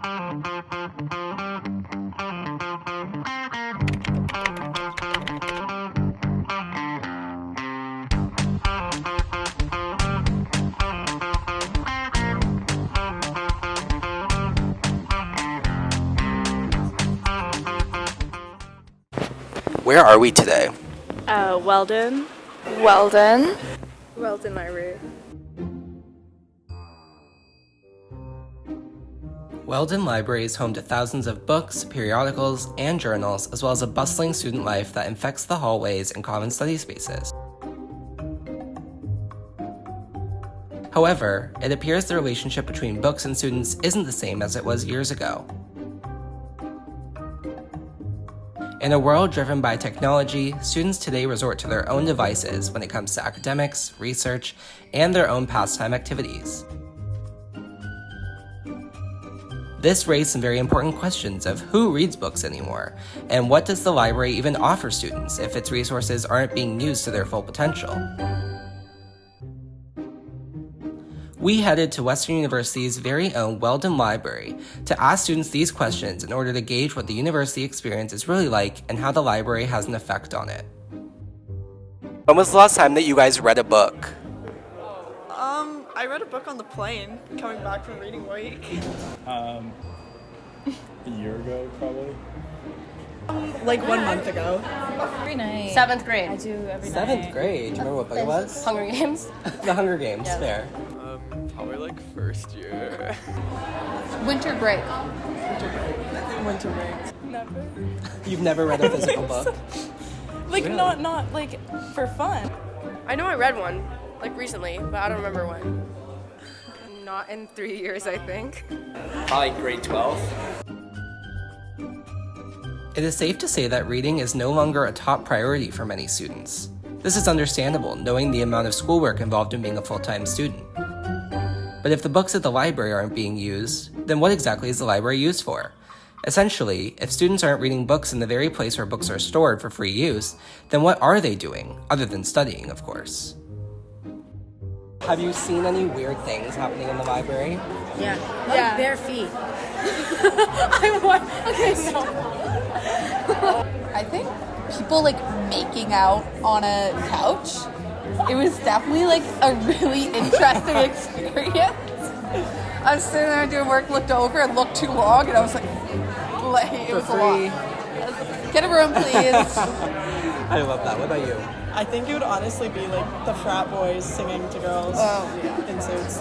Where are we today? Weldon. Weldon. Weldon Library. Weldon Library is home to thousands of books, periodicals, and journals, as well as a bustling student life that infects the hallways and common study spaces. However, it appears the relationship between books and students isn't the same as it was years ago. In a world driven by technology, students today resort to their own devices when it comes to academics, research, and their own pastime activities. This raised some very important questions of who reads books anymore, and what does the library even offer students if its resources aren't being used to their full potential? We headed to Western University's very own Weldon Library to ask students these questions in order to gauge what the university experience is really like and how the library has an effect on it. When was the last time that you guys read a book? I read a book on the plane coming back from reading week. A year ago, probably. Like 1 month ago. Every night. 7th grade. I do every night. 7th grade. Do you remember what book it was? Hunger Games. The Hunger Games, Yeah. fair. Probably like first year. Winter break. Winter break. Never. You've never read a physical book? Like Really? not like for fun. I know I read one, like recently, but I don't remember when. Not in 3 years, I think. Probably grade 12. It is safe to say that reading is no longer a top priority for many students. This is understandable, knowing the amount of schoolwork involved in being a full-time student. But if the books at the library aren't being used, then what exactly is the library used for? Essentially, if students aren't reading books in the very place where books are stored for free use, then what are they doing, other than studying, of course? Have you seen any weird things happening in the library? Yeah. Yeah. Bare feet. I think people like making out on a couch. It was definitely like a really interesting experience. I was sitting there doing work, looked over and looked too long, and I was like it was a lot. Get a room, please. I love that. What about you? I think it would honestly be like the frat boys singing to girls in suits.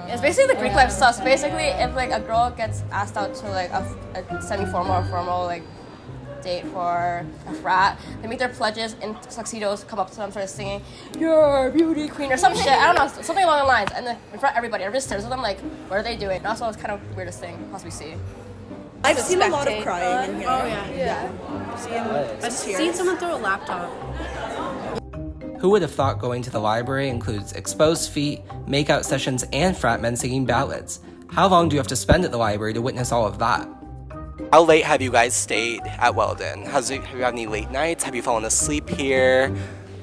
It's basically the Greek life stuff. So basically, if like a girl gets asked out to like a semi-formal or formal like date for a frat, they make their pledges in tuxedos, come up to them, start singing, "You're a beauty queen" or some shit. I don't know, something along the lines. And then in front of everybody, everybody stares at them like, "What are they doing?" And also, it's kind of the weirdest thing possibly see. I've seen a lot of crying in here. Oh yeah. I've Seen someone throw a laptop. Who would have thought going to the library includes exposed feet, makeout sessions, and frat men singing ballads? How long do you have to spend at the library to witness all of that? How late have you guys stayed at Weldon? Have you had any late nights? Have you fallen asleep here?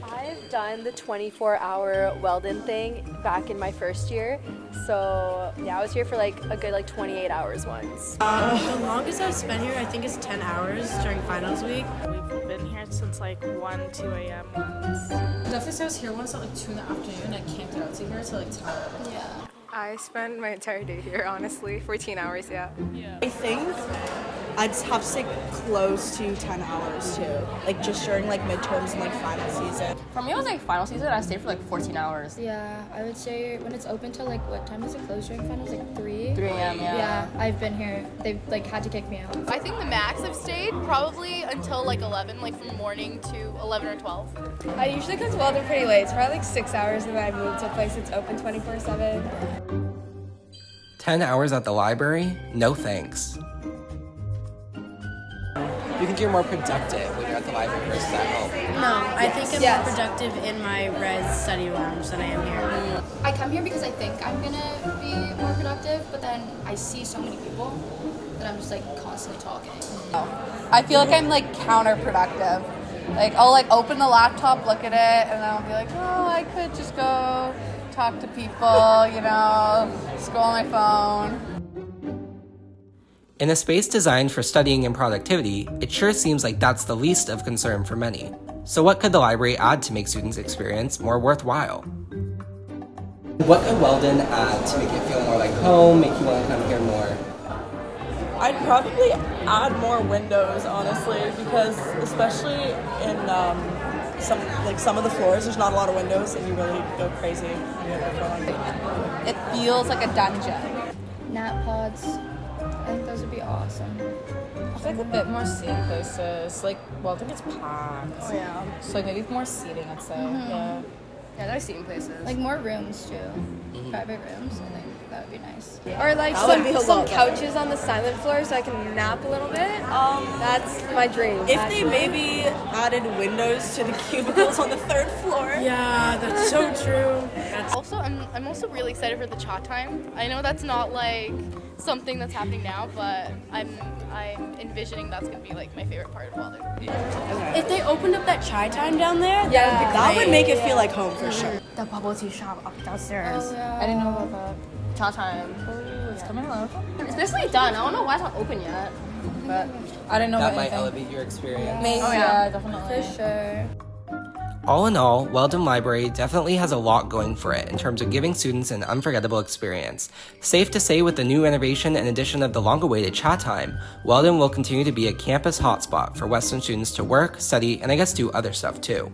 I've done the 24-hour Weldon thing back in my first year. So yeah, I was here for like a good 28 hours once. The longest I've spent here, I think, is 10 hours during finals week. We've been here since like 1, 2 a.m. once. Definitely I was here once at like 2 in the afternoon. I camped out to here till like 10. Yeah. I spent my entire day here, honestly. 14 hours, yeah. I think I'd have to say close to 10 hours too. Like just during like midterms and like final season. For me, it was like final season. I stayed for like 14 hours. Yeah, I would say when it's open till like what time does it close during finals? Like 3? 3 a.m. Yeah, I've been here. They've like had to kick me out. I think the max I've stayed probably until like 11, like from morning to 11 or 12. I usually come to Weldon pretty late. It's probably like 6 hours, and then I move to a place that's open 24/7. 10 hours at the library? No thanks. Do you think you're more productive when you're at the library versus at home? No, I think I'm Yes. more productive in my res study lounge than I am here. I come here because I think I'm gonna be more productive, but then I see so many people that I'm just like constantly talking. I feel like I'm like counterproductive. Like I'll like open the laptop, look at it, and then I'll be like, oh, I could just go talk to people, you know, scroll on my phone. In a space designed for studying and productivity, it sure seems like that's the least of concern for many. So what could the library add to make students' experience more worthwhile? What could Weldon add to make it feel more like home, make you want to come here more? I'd probably add more windows, honestly, because especially in some of the floors, there's not a lot of windows, and you really go crazy when you're there. It feels like a dungeon. Nap pods. I think those would be awesome. I feel like a bit more seating places. Like, Weldon gets packed. Oh yeah. So like maybe more seating, I'd say. Yeah. Yeah, there's seating places. Like more rooms too. Private rooms, I think that would be nice. Or like That would be a some lot couches on the silent floor so I can nap a little bit. That's my dream. If they maybe added windows to the cubicles on the 3rd floor. Yeah, that's so true. Also, I'm also really excited for the chat time. I know that's not like something that's happening now, but I'm envisioning that's gonna be like my favorite part of Weldon. If they opened up that chai time down there, That would make it feel like home for sure. The bubble tea shop up downstairs. I didn't know about that. Cha time. It's coming along. It's basically done. I don't know why it's not open yet. But I didn't know That about might anything. elevate your experience. Maybe, Oh, yeah. yeah, definitely. For sure. All in all, Weldon Library definitely has a lot going for it in terms of giving students an unforgettable experience. Safe to say, with the new renovation and addition of the long-awaited chat time, Weldon will continue to be a campus hotspot for Western students to work, study, and I guess do other stuff too.